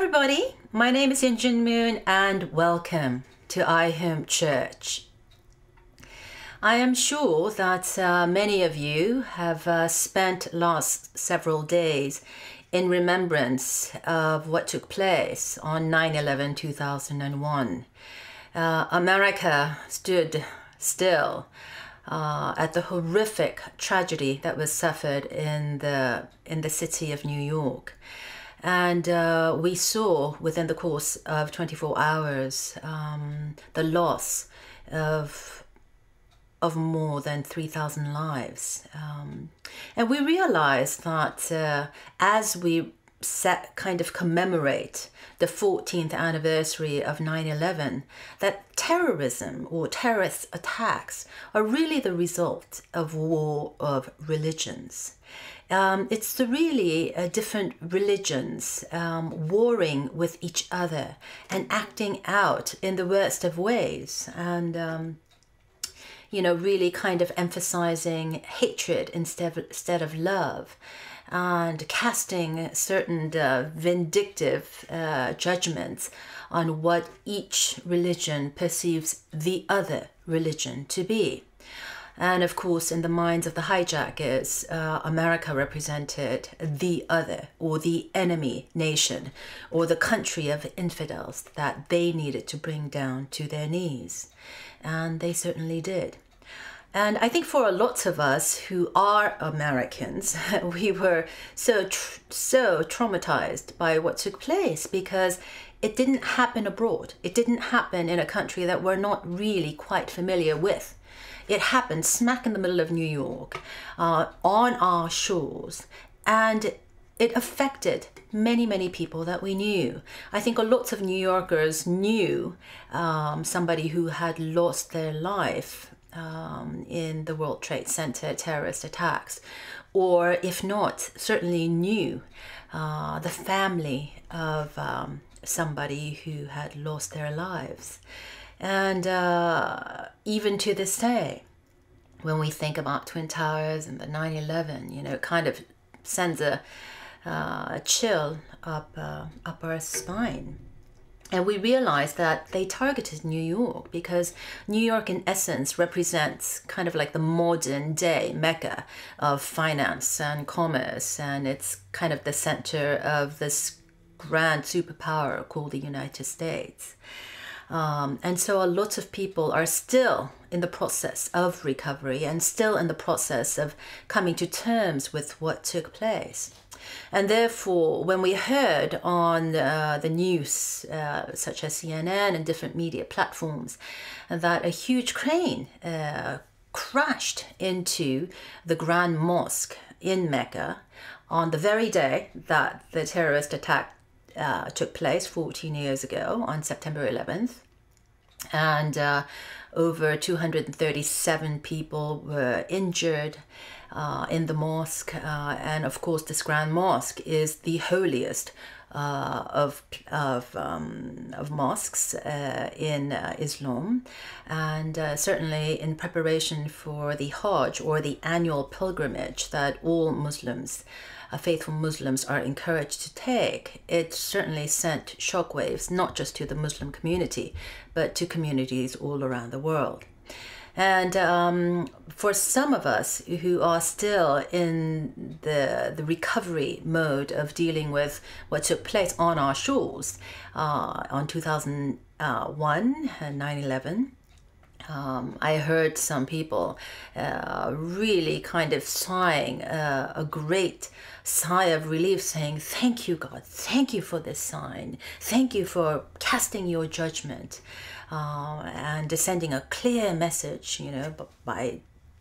everybody, my name is Jin Ben and welcome to iHome Church. I am sure that many of you have spent last several days in remembrance of what took place on 9/11/2001. America stood still at the horrific tragedy that was suffered in the city of New York. And we saw within the course of 24 hours the loss of more than 3,000 lives. And we realized that as we kind of commemorate the 14th anniversary of 9/11, that terrorism or terrorist attacks are really the result of war of religions. It's really different religions warring with each other and acting out in the worst of ways, and really kind of emphasizing hatred instead of love, and casting certain vindictive judgments on what each religion perceives the other religion to be. And of course, in the minds of the hijackers, America represented the other or the enemy nation or the country of infidels that they needed to bring down to their knees. And they certainly did. And I think for a lot of us who are Americans, we were so traumatized by what took place because it didn't happen abroad. It didn't happen in a country that we're not really quite familiar with. It happened smack in the middle of New York, on our shores, and it affected many people that we knew. I think a lot of New Yorkers knew somebody who had lost their life in the World Trade Center terrorist attacks, or if not, certainly knew the family of somebody who had lost their lives. And even to this day, when we think about Twin Towers and the 9/11, it kind of sends a chill up our spine. And we realize that they targeted New York because New York, in essence, represents kind of like the modern day Mecca of finance and commerce. And it's kind of the center of this grand superpower called the United States. And so a lot of people are still in the process of recovery and still in the process of coming to terms with what took place. And therefore, when we heard on the news, such as CNN and different media platforms, that a huge crane crashed into the Grand Mosque in Mecca on the very day that the terrorist attack took place 14 years ago on September 11th, and over 237 people were injured in the mosque, and of course this Grand Mosque is the holiest of mosques in Islam, and certainly in preparation for the Hajj, or the annual pilgrimage that all Muslims, faithful Muslims, are encouraged to take. It certainly sent shockwaves not just to the Muslim community, but to communities all around the world. And for some of us who are still in the recovery mode of dealing with what took place on our shores on 2001 and 9/11, I heard some people really kind of sighing a great sigh of relief, saying, "Thank you, God. Thank you for this sign. Thank you for casting your judgment and sending a clear message, by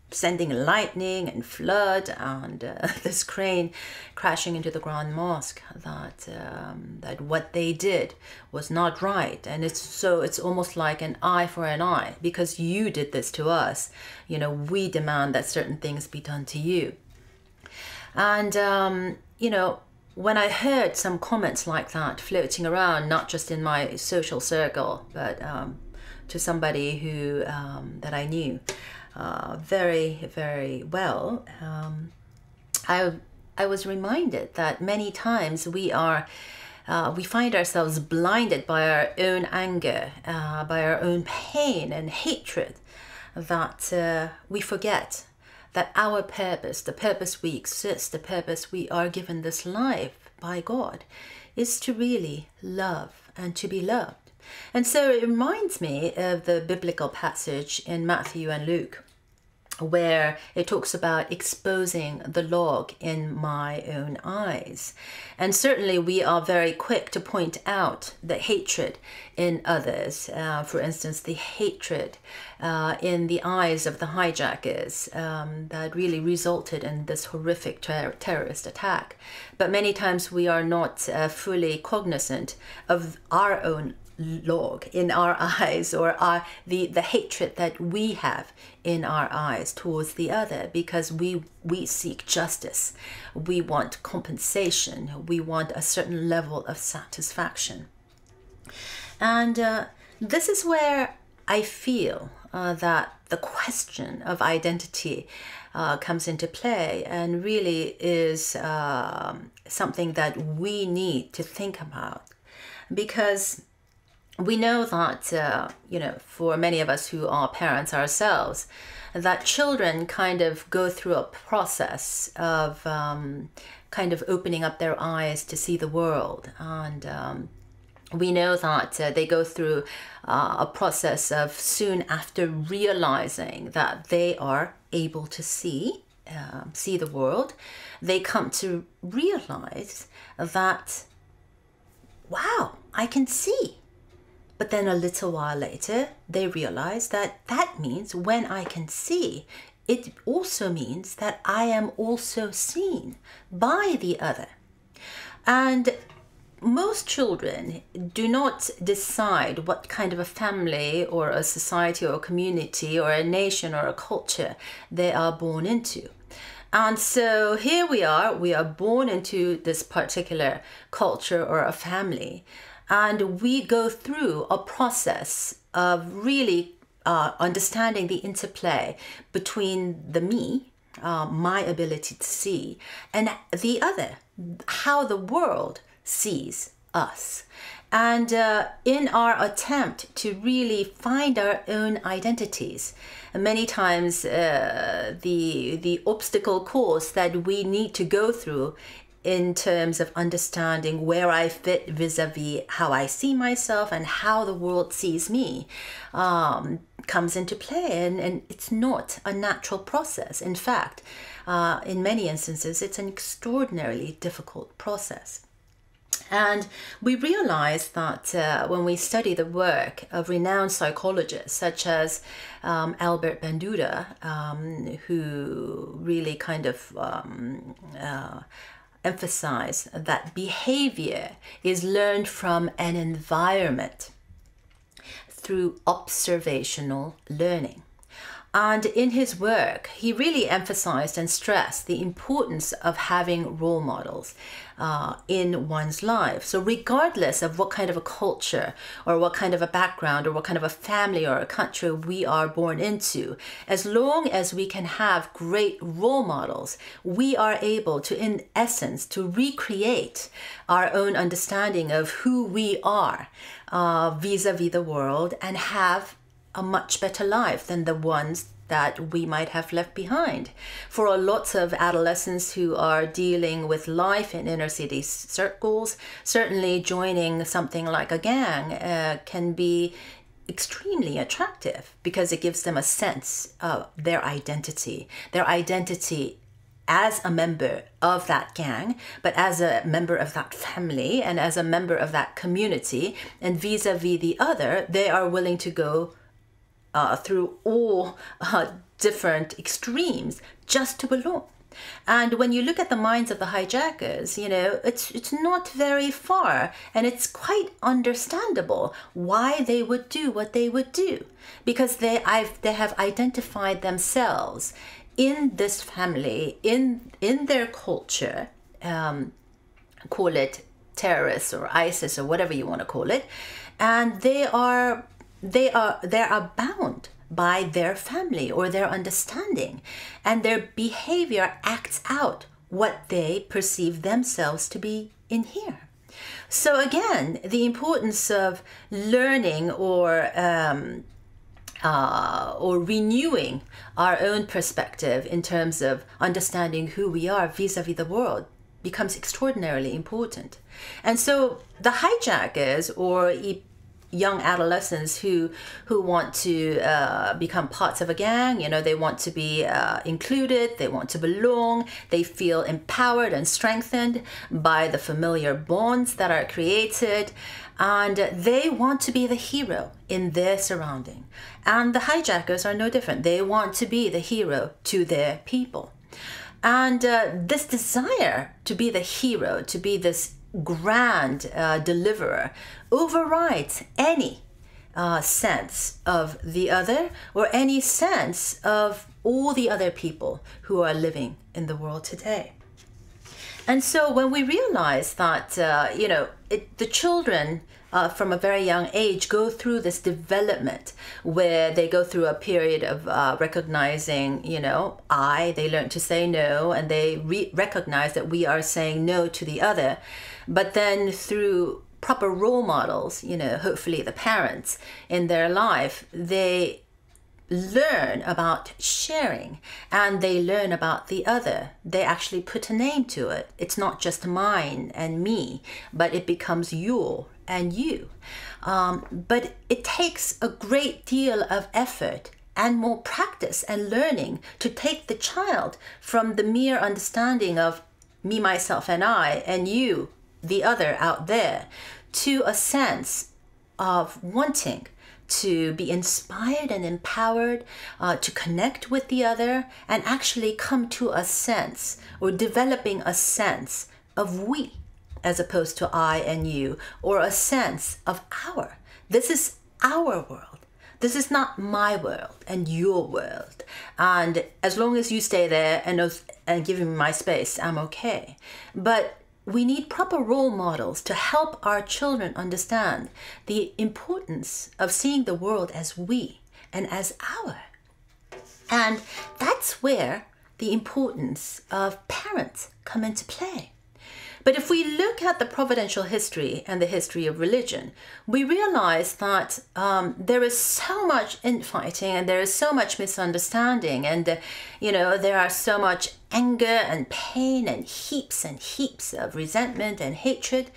sending lightning and flood and this crane crashing into the Grand Mosque, that what they did was not right. And it's almost like an eye for an eye. Because you did this to us, we demand that certain things be done to you." And when I heard some comments like that floating around, not just in my social circle, but to somebody who that I knew very, very well, I was reminded that many times we are we find ourselves blinded by our own anger, by our own pain and hatred, that we forget that our purpose, the purpose we exist, the purpose we are given this life by God, is to really love and to be loved. And so it reminds me of the biblical passage in Matthew and Luke, where it talks about exposing the log in my own eyes. And certainly we are very quick to point out the hatred in others. For instance, the hatred in the eyes of the hijackers that really resulted in this horrific terrorist attack. But many times we are not fully cognizant of our own log in our eyes, or the hatred that we have in our eyes towards the other, because we seek justice, we want compensation, we want a certain level of satisfaction. And this is where I feel that the question of identity comes into play, and really is something that we need to think about, because we know that, for many of us who are parents ourselves, that children kind of go through a process of kind of opening up their eyes to see the world. And we know that they go through a process of, soon after realizing that they are able to see the world, they come to realize that, wow, I can see. But then a little while later, they realize that means when I can see, it also means that I am also seen by the other. And most children do not decide what kind of a family or a society or a community or a nation or a culture they are born into. And so here we are born into this particular culture or a family. And we go through a process of really understanding the interplay between the me, my ability to see, and the other, how the world sees us. And in our attempt to really find our own identities, many times the obstacle course that we need to go through in terms of understanding where I fit vis-a-vis how I see myself and how the world sees me comes into play. And it's not a natural process. In fact, in many instances, it's an extraordinarily difficult process. And we realize that when we study the work of renowned psychologists such as Albert Bandura, who really kind of emphasize that behavior is learned from an environment through observational learning. And in his work, he really emphasized and stressed the importance of having role models in one's life. So regardless of what kind of a culture or what kind of a background or what kind of a family or a country we are born into, as long as we can have great role models, we are able to, in essence, to recreate our own understanding of who we are vis-a-vis the world, and have a much better life than the ones that we might have left behind. For a lot of adolescents who are dealing with life in inner city circles, certainly joining something like a gang can be extremely attractive, because it gives them a sense of their identity as a member of that gang, but as a member of that family and as a member of that community. And vis-a-vis the other, they are willing to go through all different extremes just to belong. And when you look at the minds of the hijackers, it's not very far, and it's quite understandable why they would do what they would do, because they have identified themselves in this family, in their culture, call it terrorists or ISIS or whatever you want to call it, and they are bound by their family or their understanding, and their behavior acts out what they perceive themselves to be in here. So again, the importance of learning or renewing our own perspective in terms of understanding who we are vis-a-vis the world becomes extraordinarily important. And so the hijackers or young adolescents who want to become parts of a gang, they want to be included, they want to belong, they feel empowered and strengthened by the familiar bonds that are created, and they want to be the hero in their surrounding. And the hijackers are no different. They want to be the hero to their people. And this desire to be the hero, to be this grand deliverer, overrides any sense of the other or any sense of all the other people who are living in the world today. And so when we realize that, the children from a very young age go through this development where they go through a period of recognizing, they learn to say no, and they recognize that we are saying no to the other. But then through proper role models, hopefully the parents in their life, they learn about sharing and they learn about the other. They actually put a name to it. It's not just mine and me, but it becomes your and you. But it takes a great deal of effort and more practice and learning to take the child from the mere understanding of me, myself, and I, and you, the other out there, to a sense of wanting to be inspired and empowered, to connect with the other, and actually come to a sense or developing a sense of we as opposed to I and you, or a sense of our. This is our world. This is not my world and your world. And as long as you stay there and give me my space, I'm okay. But we need proper role models to help our children understand the importance of seeing the world as we and as our. And that's where the importance of parents come into play. But if we look at the providential history and the history of religion, we realize that there is so much infighting and there is so much misunderstanding, and there are so much anger and pain and heaps of resentment and hatred,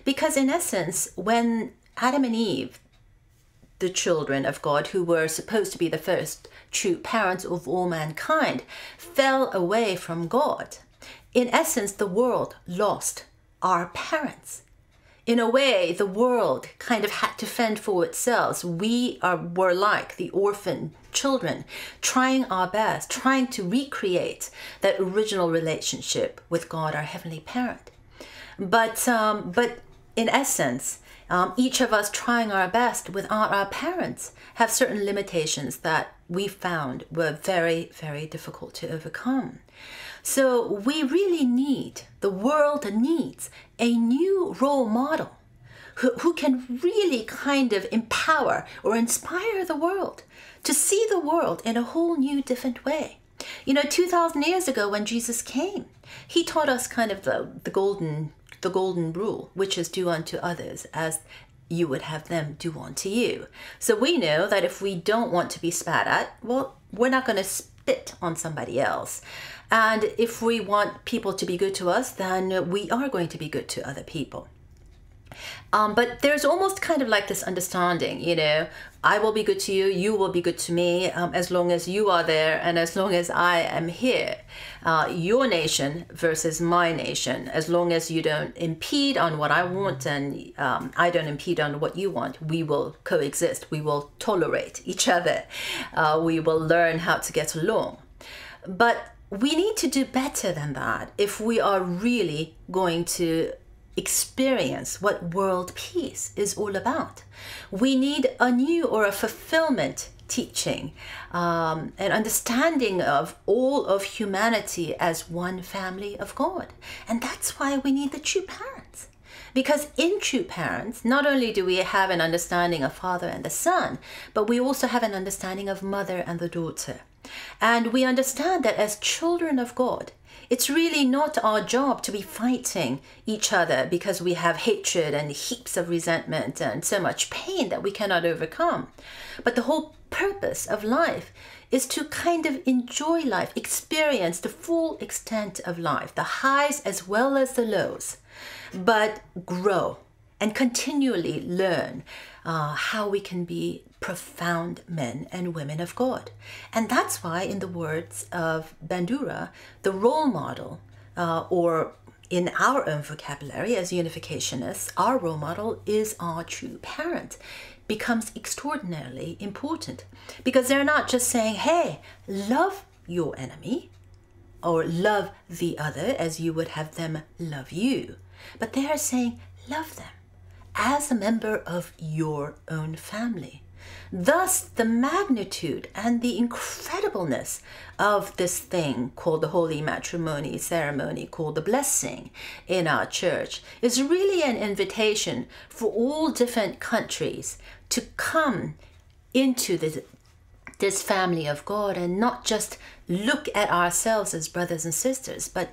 because in essence, when Adam and Eve, the children of God, who were supposed to be the first true parents of all mankind, fell away from God, in essence, the world lost our parents. In a way, the world kind of had to fend for itself. We were like the orphan children, trying our best, trying to recreate that original relationship with God, our heavenly parent. But in essence, each of us trying our best without our parents have certain limitations that we found were very, very difficult to overcome. So we really the world needs a new role model who can really kind of empower or inspire the world to see the world in a whole new different way. 2,000 years ago when Jesus came, he taught us kind of the golden rule, which is do unto others as you would have them do unto you. So we know that if we don't want to be spat at, well, we're not going to spit on somebody else. And if we want people to be good to us, then we are going to be good to other people. But there's almost kind of like this understanding, I will be good to you, you will be good to me, as long as you are there and as long as I am here. Your nation versus my nation, as long as you don't impede on what I want and I don't impede on what you want, we will coexist, we will tolerate each other, we will learn how to get along. But we need to do better than that if we are really going to experience what world peace is all about. We need a new or a fulfillment teaching, an understanding of all of humanity as one family of God. And that's why we need the true parents. Because in true parents, not only do we have an understanding of Father and the Son, but we also have an understanding of Mother and the daughter. And we understand that as children of God, It's really not our job to be fighting each other because we have hatred and heaps of resentment and so much pain that we cannot overcome. But the whole purpose of life is to kind of enjoy life, experience the full extent of life, the highs as well as the lows, but grow and continually learn how we can be profound men and women of God. And that's why, in the words of Bandura, the role model, or in our own vocabulary as unificationists, our role model is our true parent, becomes extraordinarily important, because they're not just saying, hey, love your enemy or love the other as you would have them love you, but they are saying, love them as a member of your own family. Thus, the magnitude and the incredibleness of this thing called the holy matrimony ceremony, called the blessing in our church, is really an invitation for all different countries to come into this family of God and not just look at ourselves as brothers and sisters, but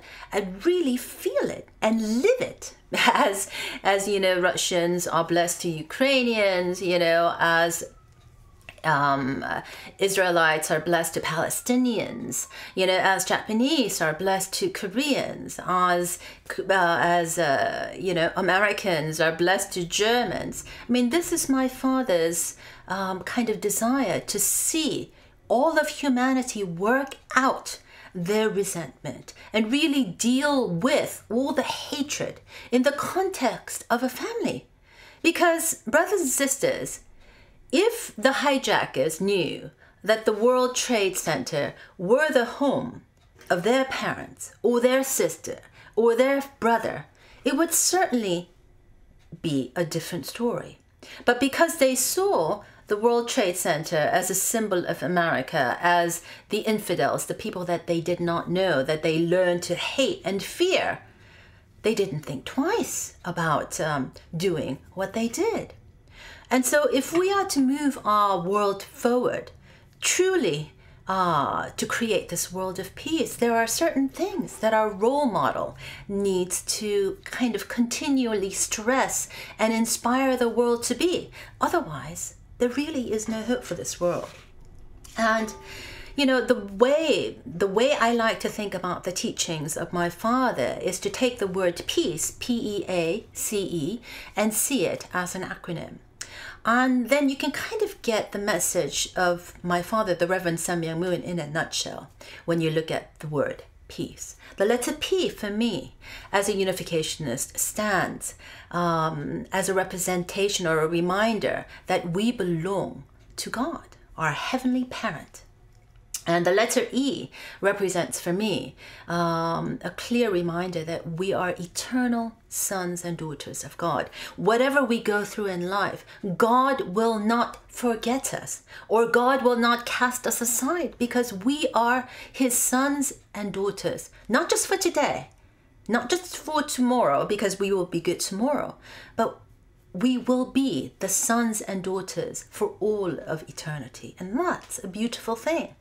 really feel it and live it. As you know, Russians are blessed to Ukrainians, you know, as Israelites are blessed to Palestinians, you know, as Japanese are blessed to Koreans, as you know, Americans are blessed to Germans. I mean, this is my father's kind of desire to see all of humanity work out their resentment and really deal with all the hatred in the context of a family. Because, brothers and sisters, if the hijackers knew that the World Trade Center were the home of their parents or their sister or their brother, it would certainly be a different story. But because they saw the World Trade Center as a symbol of America, as the infidels, the people that they did not know, that they learned to hate and fear, they didn't think twice about doing what they did. And so if we are to move our world forward, truly to create this world of peace, there are certain things that our role model needs to kind of continually stress and inspire the world to be. Otherwise, there really is no hope for this world. And you know, the way I like to think about the teachings of my father is to take the word peace, P.E.A.C.E, and see it as an acronym. And then you can kind of get the message of my father, the Reverend Sun Myung Moon, in a nutshell when you look at the word peace. The letter P for me, as a unificationist, stands as a representation or a reminder that we belong to God, our heavenly parent. And the letter E represents for me a clear reminder that we are eternal sons and daughters of God. Whatever we go through in life, God will not forget us, or God will not cast us aside, because we are his sons and daughters, not just for today, not just for tomorrow, because we will be good tomorrow, but we will be the sons and daughters for all of eternity. And that's a beautiful thing.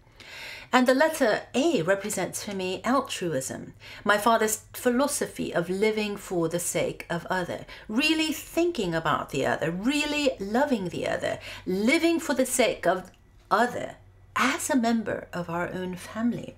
And the letter A represents for me altruism, my father's philosophy of living for the sake of other, really thinking about the other, really loving the other, living for the sake of other as a member of our own family.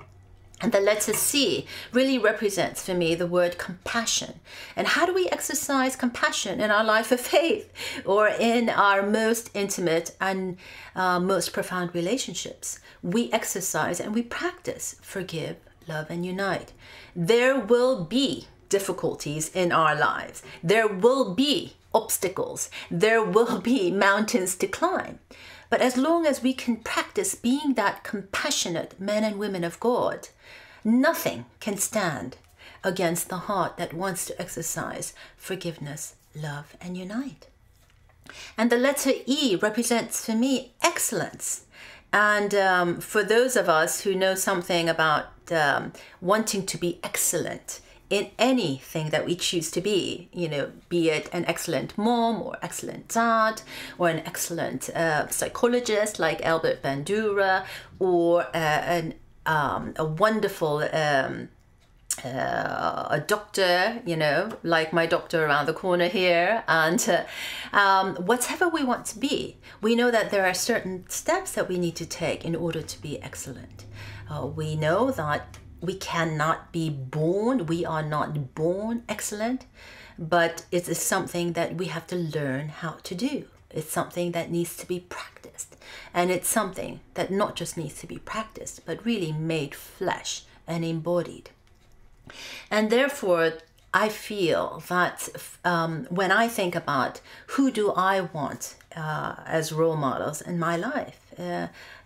And the letter C really represents for me the word compassion. And how do we exercise compassion in our life of faith or in our most intimate and most profound relationships? We exercise and we practice forgive, love, and unite. There will be difficulties in our lives. There will be obstacles. There will be mountains to climb. But as long as we can practice being that compassionate men and women of God, nothing can stand against the heart that wants to exercise forgiveness, love, and unite. And the letter E represents for me excellence. And for those of us who know something about wanting to be excellent in anything that we choose to be, you know, be it an excellent mom or excellent dad or an excellent psychologist like Albert Bandura, or a wonderful a doctor, you know, like my doctor around the corner here, and whatever we want to be, we know that there are certain steps that we need to take in order to be excellent. We know that we cannot be born, we are not born excellent, but it is something that we have to learn how to do. It's something that needs to be practiced. And it's something that not just needs to be practiced, but really made flesh and embodied. And therefore, I feel that when I think about who do I want as role models in my life,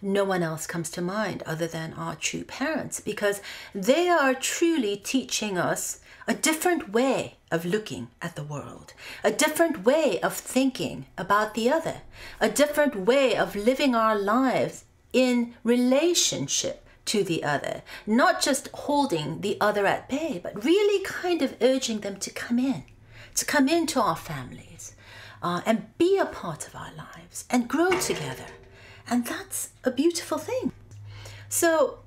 no one else comes to mind other than our true parents, because they are truly teaching us a different way of looking at the world, a different way of thinking about the other, a different way of living our lives in relationship to the other, not just holding the other at bay, but really kind of urging them to come into our families and be a part of our lives and grow together. And that's a beautiful thing. So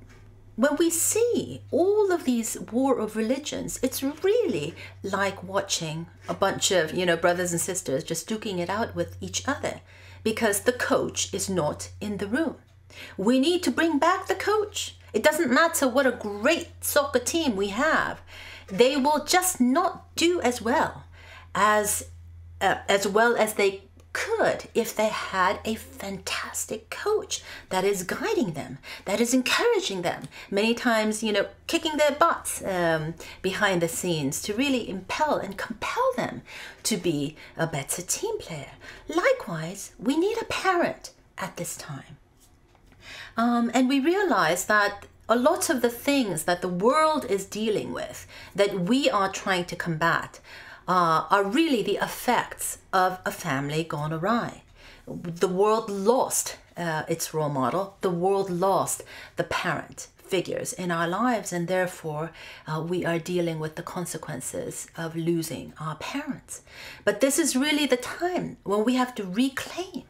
when we see all of these war of religions, it's really like watching a bunch of, you know, brothers and sisters just duking it out with each other because the coach is not in the room. We need to bring back the coach. It doesn't matter what a great soccer team we have. They will just not do as well as they could if they had a fantastic coach that is guiding them, that is encouraging them, many times, you know, kicking their butts behind the scenes to really impel and compel them to be a better team player. Likewise, we need a parent at this time. And we realize that a lot of the things that the world is dealing with, that we are trying to combat, are really the effects of a family gone awry. The world lost its role model. The world lost the parent figures in our lives, and therefore we are dealing with the consequences of losing our parents. But this is really the time when we have to reclaim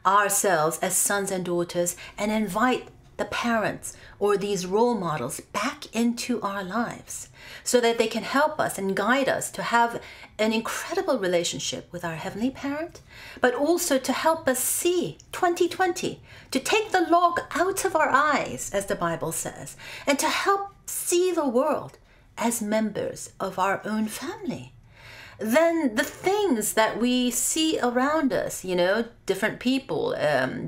ourselves as sons and daughters and invite the parents or these role models back into our lives so that they can help us and guide us to have an incredible relationship with our Heavenly Parent, but also to help us see 2020, to take the log out of our eyes, as the Bible says, and to help see the world as members of our own family. Then the things that we see around us, you know, different people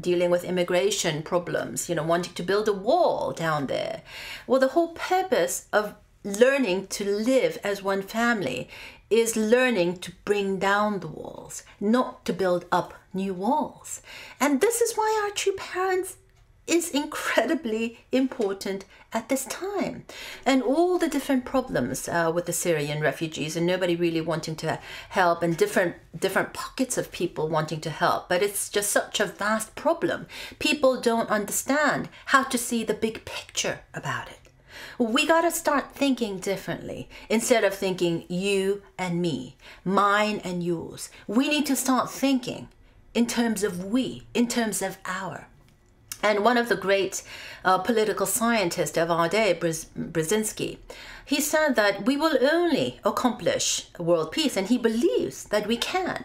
dealing with immigration problems, you know, wanting to build a wall down there. Well, the whole purpose of learning to live as one family is learning to bring down the walls, not to build up new walls. And this is why our true parents is incredibly important at this time. And all the different problems with the Syrian refugees and nobody really wanting to help, and different pockets of people wanting to help. But it's just such a vast problem. People don't understand how to see the big picture about it. We got to start thinking differently. Instead of thinking you and me, mine and yours, we need to start thinking in terms of we, in terms of our. And one of the great political scientists of our day, Brzezinski, he said that we will only accomplish world peace, and he believes that we can.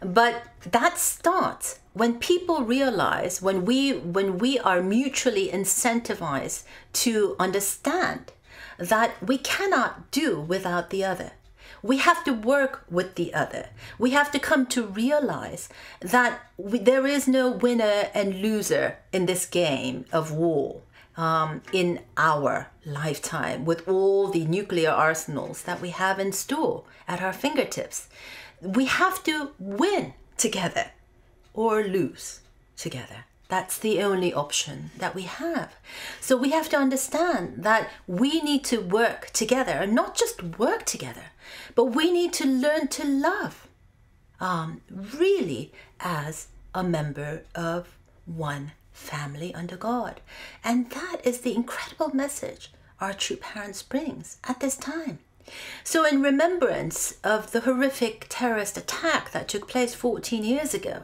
But that starts when people realize, when we are mutually incentivized to understand that we cannot do without the other. We have to work with the other. We have to come to realize that there is no winner and loser in this game of war in our lifetime, with all the nuclear arsenals that we have in store at our fingertips. We have to win together or lose together. That's the only option that we have. So we have to understand that we need to work together, and not just work together, but we need to learn to love really as a member of one family under God. And that is the incredible message our true parents brings at this time. So in remembrance of the horrific terrorist attack that took place 14 years ago,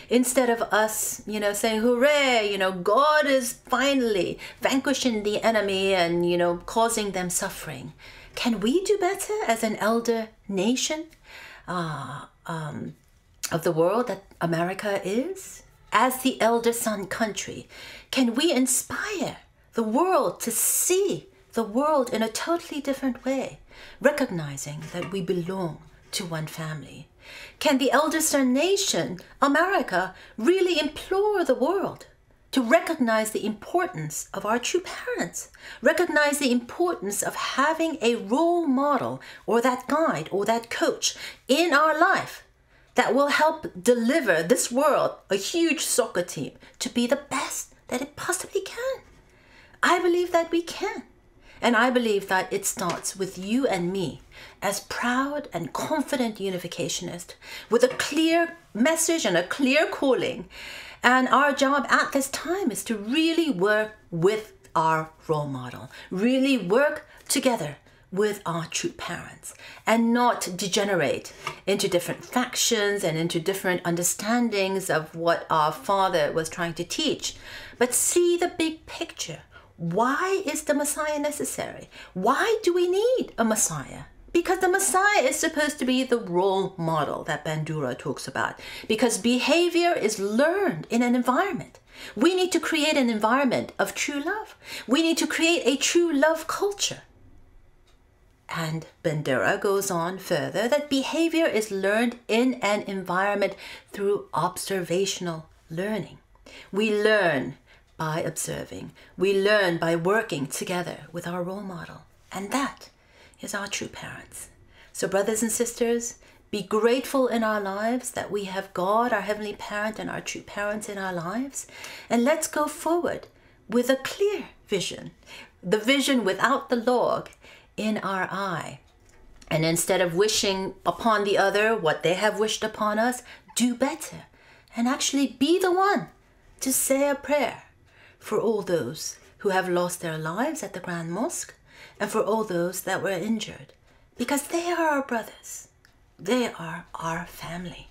Instead of us, saying, hooray, God is finally vanquishing the enemy and, causing them suffering. Can we do better as an elder nation of the world that America is? As the elder son country, can we inspire the world to see the world in a totally different way, recognizing that we belong to one family? Can the elder son nation, America, really implore the world to recognize the importance of our true parents, recognize the importance of having a role model or that guide or that coach in our life that will help deliver this world, a huge soccer team, to be the best that it possibly can? I believe that we can. And I believe that it starts with you and me as proud and confident unificationists with a clear message and a clear calling. And our job at this time is to really work with our role model, really work together with our true parents and not degenerate into different factions and into different understandings of what our father was trying to teach, but see the big picture. Why is the Messiah necessary? Why do we need a Messiah? Because the Messiah is supposed to be the role model that Bandura talks about. Because behavior is learned in an environment. We need to create an environment of true love. We need to create a true love culture. And Bandura goes on further that behavior is learned in an environment through observational learning. We learn by observing. We learn by working together with our role model. And that is our true parents. So brothers and sisters, be grateful in our lives that we have God, our heavenly parent, and our true parents in our lives. And let's go forward with a clear vision, the vision without the log in our eye. And instead of wishing upon the other what they have wished upon us, do better and actually be the one to say a prayer for all those who have lost their lives at the Grand Mosque and for all those that were injured, because they are our brothers. They are our family.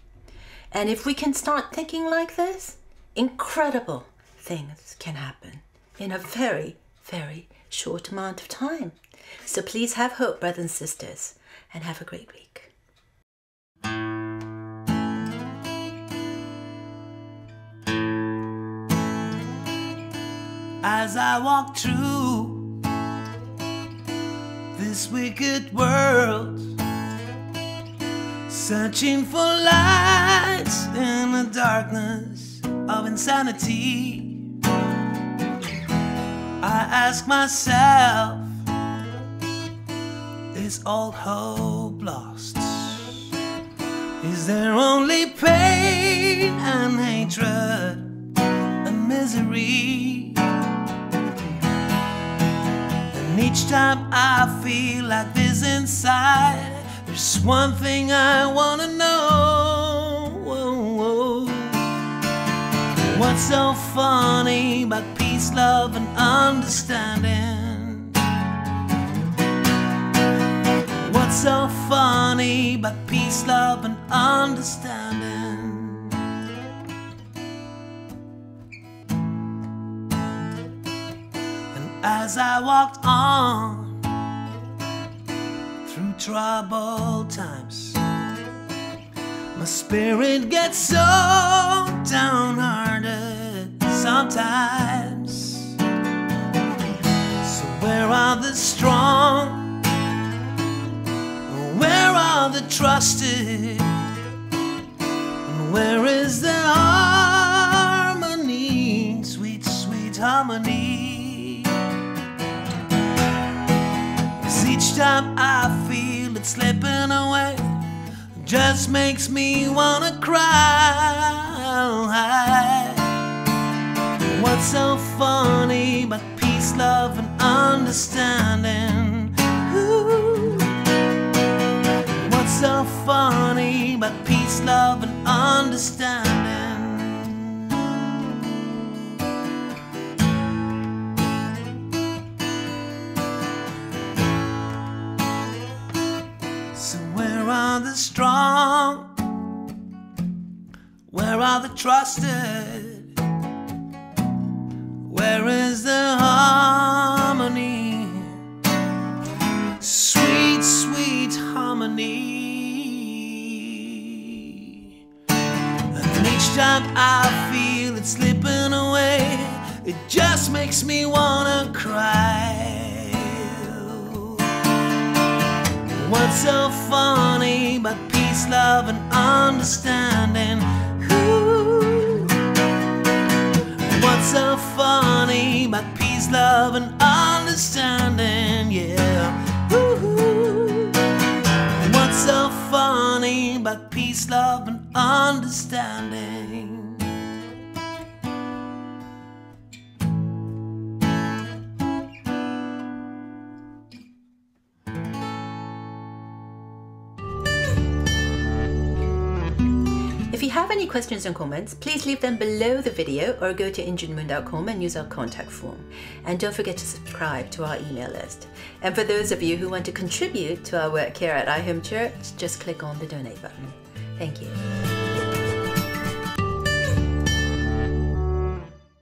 And if we can start thinking like this, incredible things can happen in a very, very short amount of time. So please have hope, brothers and sisters, and have a great week. As I walk through this wicked world, searching for lights in the darkness of insanity, I ask myself, is all hope lost? Is there only pain and hatred and misery? And each time I feel like this inside, there's one thing I wanna know. What's so funny about peace, love, and understanding? What's so funny about peace, love, and understanding? As I walked on through troubled times, my spirit gets so downhearted sometimes. So where are the strong? Where are the trusted? And where is the harmony, sweet, sweet harmony? Each time I feel it slipping away, it just makes me wanna cry. What's so funny about peace, love, and understanding? Ooh. What's so funny about peace, love, and understanding? The strong, Where are the trusted? Where is the harmony? Sweet, sweet harmony. And each time I feel it slipping away, it just makes me wanna cry. What's so funny about peace, love, and understanding? Ooh. What's so funny about peace, love, and understanding? Yeah. Ooh. What's so funny about peace, love, and understanding? If you have any questions and comments, please leave them below the video or go to jinmoon.com and use our contact form. And don't forget to subscribe to our email list. And for those of you who want to contribute to our work here at iHome Church, just click on the donate button. Thank you.